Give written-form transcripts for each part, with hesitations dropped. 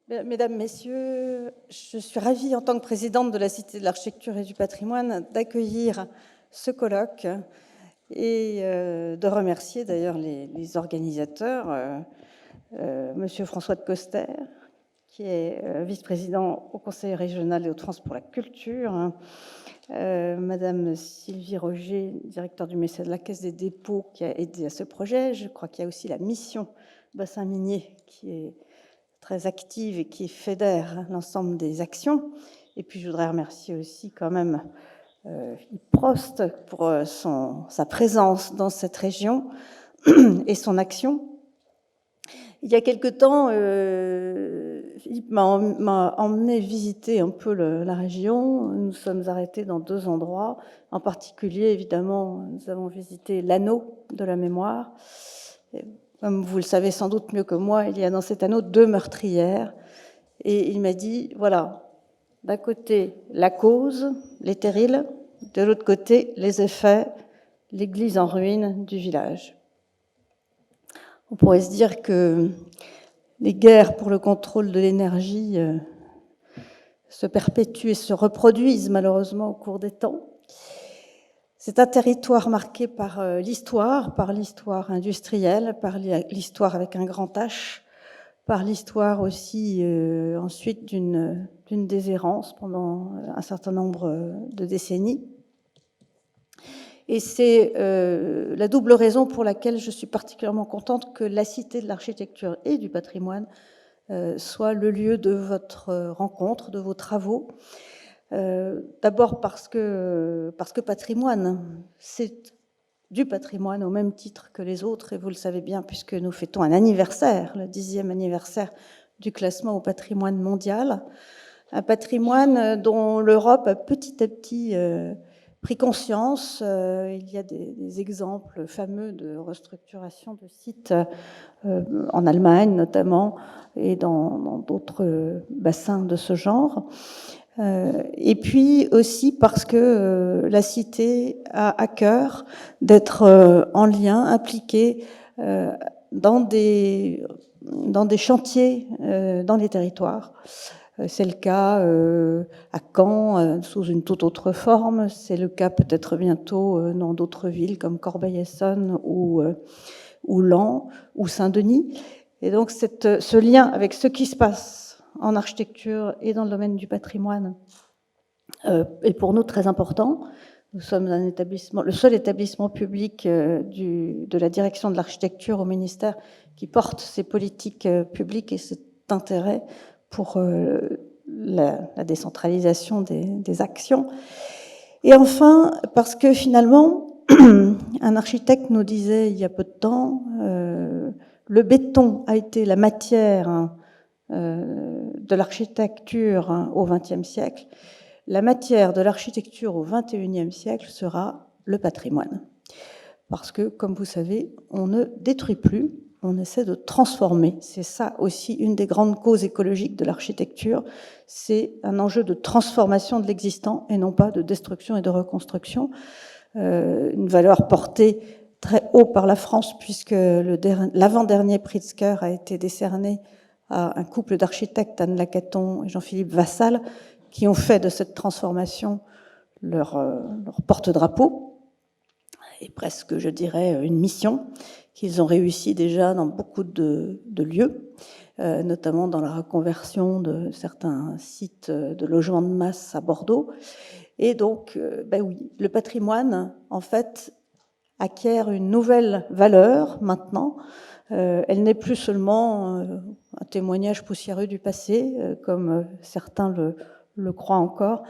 Mesdames, Messieurs, je suis ravie, en tant que présidente de la Cité de l'Architecture et du Patrimoine, d'accueillir ce colloque et de remercier d'ailleurs les organisateurs, Monsieur François de Coster, qui est vice-président au Conseil régional des Hauts-de-France pour la culture, Madame Sylvie Roger, directeur du MECE de la Caisse des dépôts, qui a aidé à ce projet. Je crois qu'il y a aussi la mission Bassin Minier qui est très active et qui fédère l'ensemble des actions. Et puis je voudrais remercier aussi quand même Philippe Prost pour sa présence dans cette région et son action. Il y a quelque temps, Philippe m'a emmené visiter un peu la région. Nous sommes arrêtés dans 2 endroits. En particulier, évidemment, nous avons visité l'anneau de la mémoire. Et comme vous le savez sans doute mieux que moi, il y a dans cet anneau 2 meurtrières. Et il m'a dit, voilà, d'un côté, la cause, les terrils, de l'autre côté, les effets, l'église en ruine du village. On pourrait se dire que les guerres pour le contrôle de l'énergie se perpétuent et se reproduisent malheureusement au cours des temps. C'est un territoire marqué par l'histoire industrielle, par l'histoire avec un grand H, par l'histoire aussi ensuite d'une déshérence pendant un certain nombre de décennies. Et c'est la double raison pour laquelle je suis particulièrement contente que la Cité de l'Architecture et du Patrimoine soit le lieu de votre rencontre, de vos travaux. D'abord parce que patrimoine, c'est du patrimoine au même titre que les autres, et vous le savez bien puisque nous fêtons un anniversaire, le 10e anniversaire du classement au patrimoine mondial, un patrimoine dont l'Europe a petit à petit pris conscience. Il y a des exemples fameux de restructuration de sites en Allemagne notamment, et dans d'autres bassins de ce genre. Et puis aussi parce que la Cité a à cœur d'être en lien, impliquée dans des chantiers dans les territoires. C'est le cas à Caen, sous une toute autre forme. C'est le cas peut-être bientôt dans d'autres villes comme Corbeil-Essonnes ou Laon ou Saint-Denis. Et donc ce lien avec ce qui se passe en architecture et dans le domaine du patrimoine est pour nous très important. Nous sommes un établissement, le seul établissement public de la direction de l'architecture au ministère qui porte ces politiques publiques et cet intérêt pour la décentralisation des actions. Et enfin, parce que finalement, un architecte nous disait il y a peu de temps, le béton a été la matière de l'architecture au XXe siècle. La matière de l'architecture au XXIe siècle sera le patrimoine. Parce que, comme vous savez, on ne détruit plus, on essaie de transformer. C'est ça aussi une des grandes causes écologiques de l'architecture. C'est un enjeu de transformation de l'existant et non pas de destruction et de reconstruction. Une valeur portée très haut par la France, puisque l'avant-dernier Pritzker a été décerné à un couple d'architectes, Anne Lacaton et Jean-Philippe Vassal, qui ont fait de cette transformation leur porte-drapeau, et presque, je dirais, une mission qu'ils ont réussi déjà dans beaucoup de lieux, notamment dans la reconversion de certains sites de logements de masse à Bordeaux. Et donc, oui, le patrimoine, en fait, acquiert une nouvelle valeur maintenant. Elle n'est plus seulement un témoignage poussiéreux du passé, comme certains le croient encore,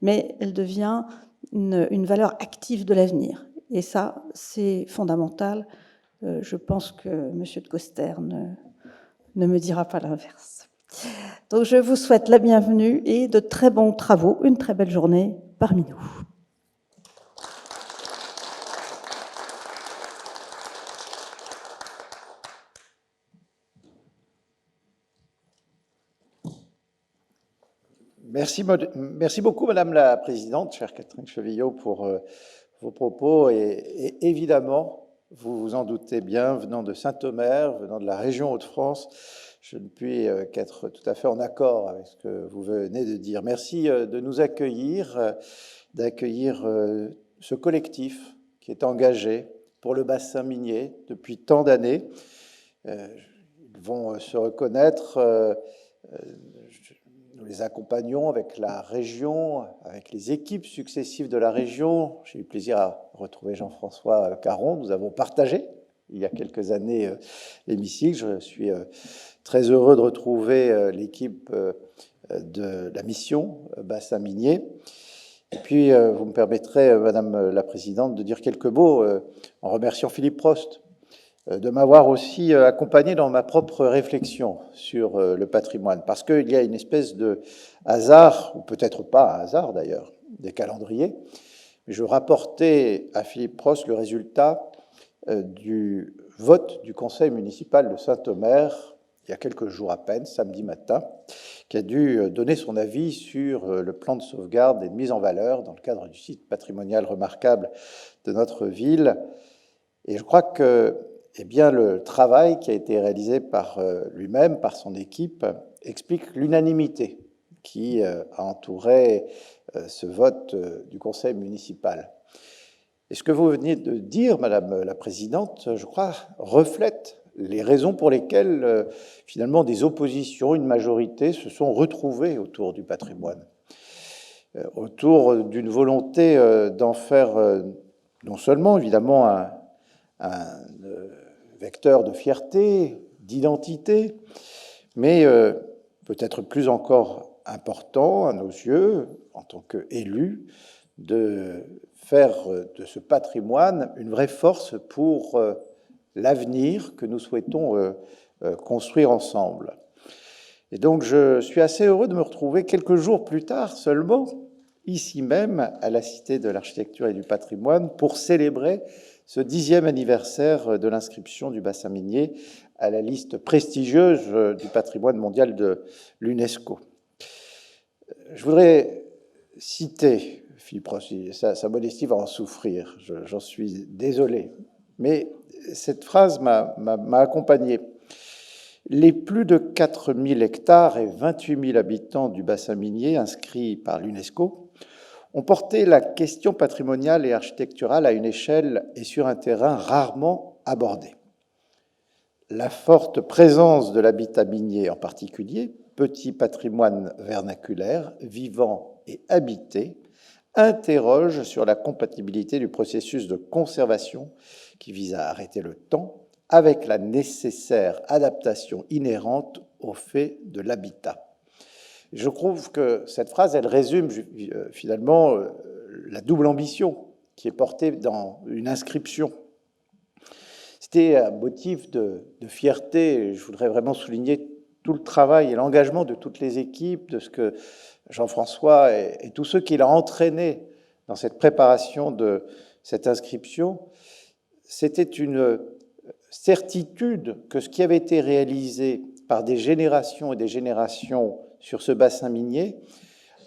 mais elle devient une valeur active de l'avenir. Et ça, c'est fondamental. Je pense que M. de Coster ne me dira pas l'inverse. Donc je vous souhaite la bienvenue et de très bons travaux, une très belle journée parmi nous. Merci beaucoup, Madame la Présidente, chère Catherine Chevillot, pour vos propos. Et évidemment, vous vous en doutez bien, venant de Saint-Omer, venant de la région Hauts-de-France, je ne puis qu'être tout à fait en accord avec ce que vous venez de dire. Merci de nous accueillir, d'accueillir ce collectif qui est engagé pour le bassin minier depuis tant d'années. Ils vont se reconnaître. Nous les accompagnons avec la région, avec les équipes successives de la région. J'ai eu plaisir à retrouver Jean-François Caron. Nous avons partagé il y a quelques années l'hémicycle. Je suis très heureux de retrouver l'équipe de la mission bassin minier. Et puis, vous me permettrez, Madame la Présidente, de dire quelques mots en remerciant Philippe Prost de m'avoir aussi accompagné dans ma propre réflexion sur le patrimoine, parce qu'il y a une espèce de hasard, ou peut-être pas un hasard d'ailleurs, des calendriers. Mais je rapportais à Philippe Prost le résultat du vote du conseil municipal de Saint-Omer, il y a quelques jours à peine, samedi matin, qui a dû donner son avis sur le plan de sauvegarde et de mise en valeur dans le cadre du site patrimonial remarquable de notre ville. Et je crois que le travail qui a été réalisé par lui-même, par son équipe, explique l'unanimité qui a entouré ce vote du conseil municipal. Et ce que vous venez de dire, Madame la Présidente, je crois, reflète les raisons pour lesquelles, finalement, des oppositions, une majorité, se sont retrouvées autour du patrimoine, autour d'une volonté d'en faire non seulement, évidemment, un vecteur de fierté, d'identité, mais peut-être plus encore important à nos yeux, en tant qu'élus, de faire de ce patrimoine une vraie force pour l'avenir que nous souhaitons construire ensemble. Et donc je suis assez heureux de me retrouver quelques jours plus tard seulement, ici même, à la Cité de l'Architecture et du Patrimoine, pour célébrer ce 10e anniversaire de l'inscription du bassin minier à la liste prestigieuse du patrimoine mondial de l'UNESCO. Je voudrais citer Philippe Prost, sa modestie va en souffrir, j'en suis désolé, mais cette phrase m'a accompagné. Les plus de 4000 hectares et 28 000 habitants du bassin minier inscrits par l'UNESCO ont porté la question patrimoniale et architecturale à une échelle et sur un terrain rarement abordé. La forte présence de l'habitat minier en particulier, petit patrimoine vernaculaire, vivant et habité, interroge sur la compatibilité du processus de conservation qui vise à arrêter le temps avec la nécessaire adaptation inhérente au fait de l'habitat. Je trouve que cette phrase, elle résume finalement la double ambition qui est portée dans une inscription. C'était un motif de fierté. Je voudrais vraiment souligner tout le travail et l'engagement de toutes les équipes, de ce que Jean-François et tous ceux qui l'ont entraîné dans cette préparation de cette inscription. C'était une certitude que ce qui avait été réalisé par des générations et des générations sur ce bassin minier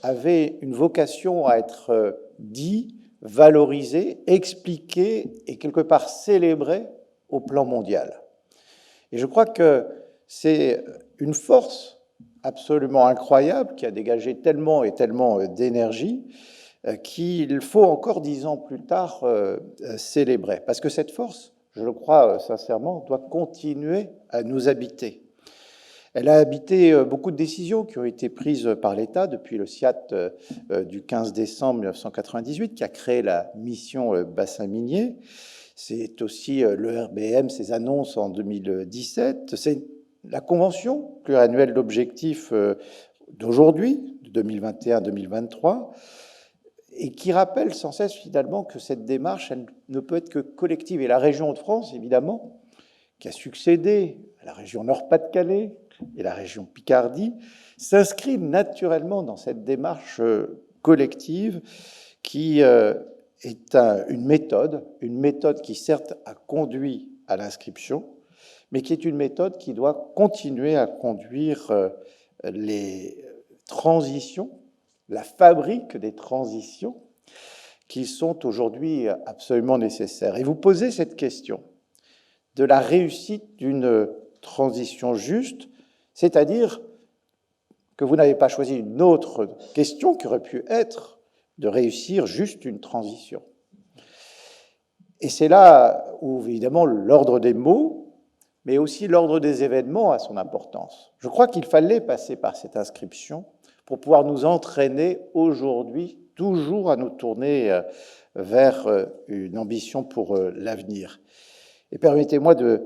avait une vocation à être dit, valorisé, expliqué et quelque part célébré au plan mondial. Et je crois que c'est une force absolument incroyable qui a dégagé tellement et tellement d'énergie qu'il faut encore 10 ans plus tard célébrer. Parce que cette force, je le crois sincèrement, doit continuer à nous habiter. Elle a habité beaucoup de décisions qui ont été prises par l'État depuis le SIAT du 15 décembre 1998, qui a créé la mission bassin minier. C'est aussi le RBM, ses annonces en 2017. C'est la convention pluriannuelle d'objectifs d'aujourd'hui, de 2021-2023, et qui rappelle sans cesse finalement que cette démarche, elle ne peut être que collective. Et la région Hauts-de-France, évidemment, qui a succédé à la région Nord-Pas-de-Calais et la région Picardie, s'inscrit naturellement dans cette démarche collective qui est une méthode qui certes a conduit à l'inscription, mais qui est une méthode qui doit continuer à conduire les transitions, la fabrique des transitions qui sont aujourd'hui absolument nécessaires. Et vous posez cette question, de la réussite d'une transition juste, c'est-à-dire que vous n'avez pas choisi une autre question qui aurait pu être de réussir juste une transition. Et c'est là où, évidemment, l'ordre des mots, mais aussi l'ordre des événements a son importance. Je crois qu'il fallait passer par cette inscription pour pouvoir nous entraîner aujourd'hui, toujours à nous tourner vers une ambition pour l'avenir. Et permettez-moi de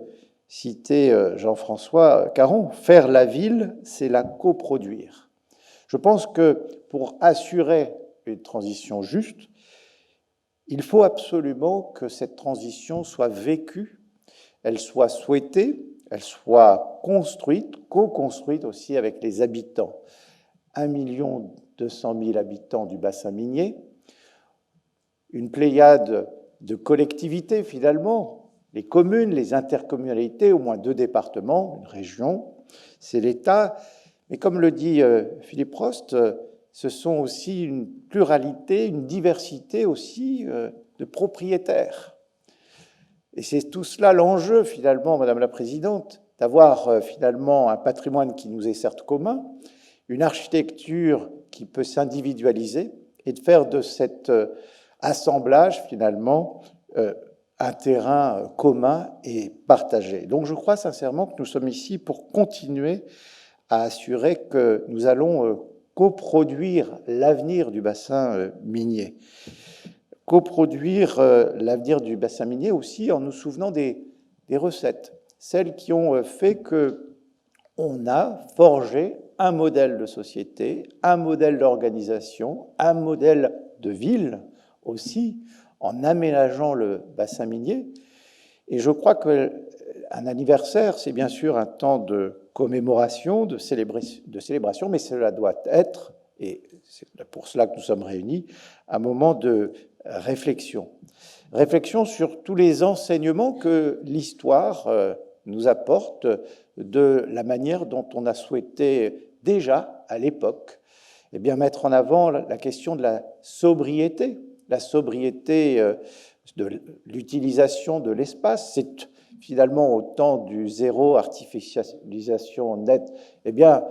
citer Jean-François Caron, « Faire la ville, c'est la coproduire ». Je pense que pour assurer une transition juste, il faut absolument que cette transition soit vécue, elle soit souhaitée, elle soit construite, co-construite aussi avec les habitants. 1 200 000 habitants du bassin minier, une pléiade de collectivités finalement, les communes, les intercommunalités, au moins 2 départements, une région, c'est l'État. Mais comme le dit Philippe Prost, ce sont aussi une pluralité, une diversité aussi de propriétaires. Et c'est tout cela l'enjeu finalement, Madame la Présidente, d'avoir finalement un patrimoine qui nous est certes commun, une architecture qui peut s'individualiser et de faire de cet assemblage finalement un terrain commun et partagé. Donc je crois sincèrement que nous sommes ici pour continuer à assurer que nous allons coproduire l'avenir du bassin minier. Coproduire l'avenir du bassin minier aussi en nous souvenant des recettes, celles qui ont fait qu'on a forgé un modèle de société, un modèle d'organisation, un modèle de ville aussi, en aménageant le bassin minier. Et je crois qu'un anniversaire, c'est bien sûr un temps de commémoration, de célébration, mais cela doit être, et c'est pour cela que nous sommes réunis, un moment de réflexion. Réflexion sur tous les enseignements que l'histoire nous apporte de la manière dont on a souhaité déjà, à l'époque, eh bien, mettre en avant la question de la sobriété de l'utilisation de l'espace. C'est finalement au temps du zéro artificialisation nette, eh bien,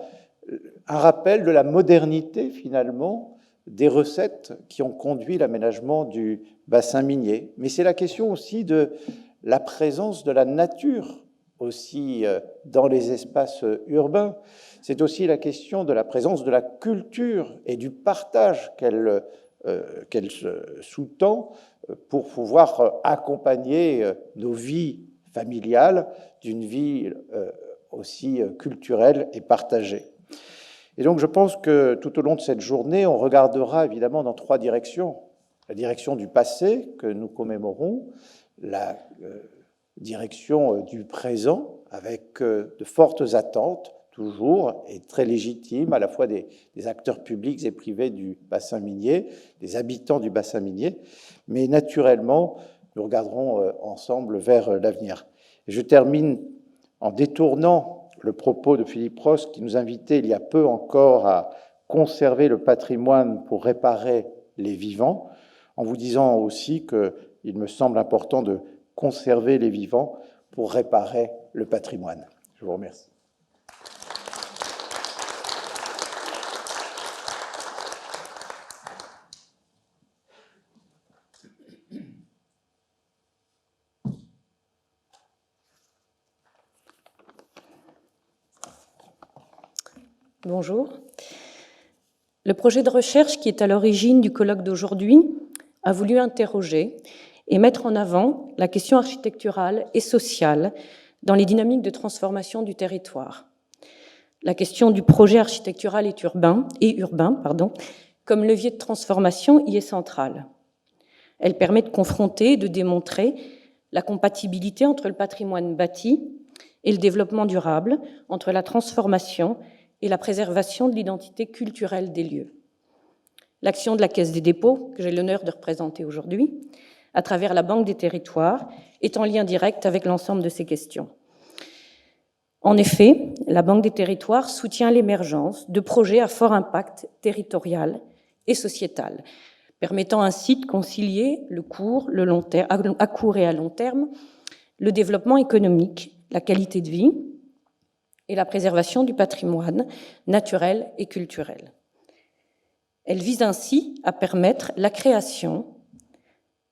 un rappel de la modernité finalement des recettes qui ont conduit l'aménagement du bassin minier. Mais c'est la question aussi de la présence de la nature aussi dans les espaces urbains. C'est aussi la question de la présence de la culture et du partage qu'elle sous-tend pour pouvoir accompagner nos vies familiales d'une vie aussi culturelle et partagée. Et donc je pense que tout au long de cette journée, on regardera évidemment dans 3 directions. La direction du passé que nous commémorons, la direction du présent avec de fortes attentes, toujours, et très légitimes, à la fois des acteurs publics et privés du bassin minier, des habitants du bassin minier, mais naturellement, nous regarderons ensemble vers l'avenir. Et je termine en détournant le propos de Philippe Prost, qui nous invitait il y a peu encore à conserver le patrimoine pour réparer les vivants, en vous disant aussi qu'il me semble important de conserver les vivants pour réparer le patrimoine. Je vous remercie. Bonjour. Le projet de recherche qui est à l'origine du colloque d'aujourd'hui a voulu interroger et mettre en avant la question architecturale et sociale dans les dynamiques de transformation du territoire. La question du projet architectural et urbain, comme levier de transformation y est centrale. Elle permet de confronter et de démontrer la compatibilité entre le patrimoine bâti et le développement durable, entre la transformation et la préservation de l'identité culturelle des lieux. L'action de la Caisse des dépôts, que j'ai l'honneur de représenter aujourd'hui, à travers la Banque des territoires, est en lien direct avec l'ensemble de ces questions. En effet, la Banque des territoires soutient l'émergence de projets à fort impact territorial et sociétal, permettant ainsi de concilier le court, le long terme, à court et à long terme, le développement économique, la qualité de vie et la préservation du patrimoine naturel et culturel. Elle vise ainsi à permettre la création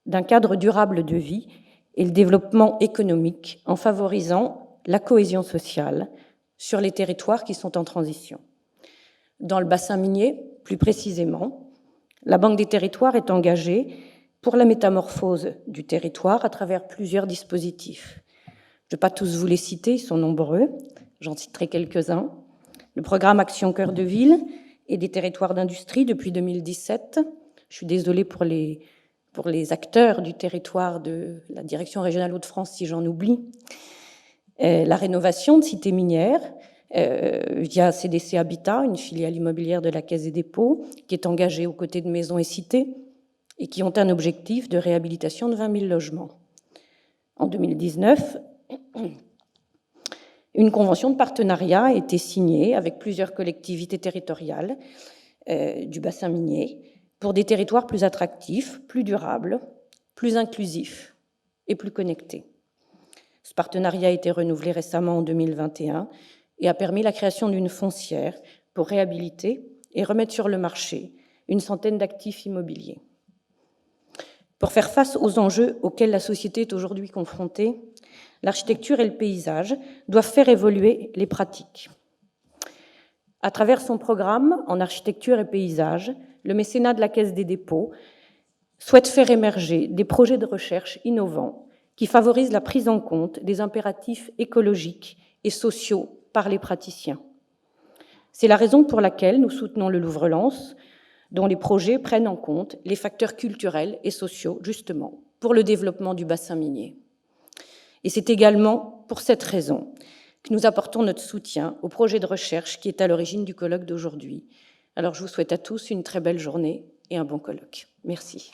d'un cadre durable de vie et le développement économique en favorisant la cohésion sociale sur les territoires qui sont en transition. Dans le bassin minier, plus précisément, la Banque des territoires est engagée pour la métamorphose du territoire à travers plusieurs dispositifs. Je ne vais pas tous vous les citer, ils sont nombreux, j'en citerai quelques-uns. Le programme Action Cœur de Ville et des territoires d'industrie depuis 2017. Je suis désolée pour les acteurs du territoire de la Direction régionale Hauts-de-France si j'en oublie. La rénovation de cités minières via CDC Habitat, une filiale immobilière de la Caisse des dépôts, qui est engagée aux côtés de maisons et cités et qui ont un objectif de réhabilitation de 20 000 logements. En 2019, une convention de partenariat a été signée avec plusieurs collectivités territoriales du bassin minier pour des territoires plus attractifs, plus durables, plus inclusifs et plus connectés. Ce partenariat a été renouvelé récemment en 2021 et a permis la création d'une foncière pour réhabiliter et remettre sur le marché une centaine d'actifs immobiliers. Pour faire face aux enjeux auxquels la société est aujourd'hui confrontée, l'architecture et le paysage doivent faire évoluer les pratiques. À travers son programme en architecture et paysage, le mécénat de la Caisse des dépôts souhaite faire émerger des projets de recherche innovants qui favorisent la prise en compte des impératifs écologiques et sociaux par les praticiens. C'est la raison pour laquelle nous soutenons le Louvre-Lens, dont les projets prennent en compte les facteurs culturels et sociaux, justement, pour le développement du bassin minier. Et c'est également pour cette raison que nous apportons notre soutien au projet de recherche qui est à l'origine du colloque d'aujourd'hui. Alors je vous souhaite à tous une très belle journée et un bon colloque. Merci.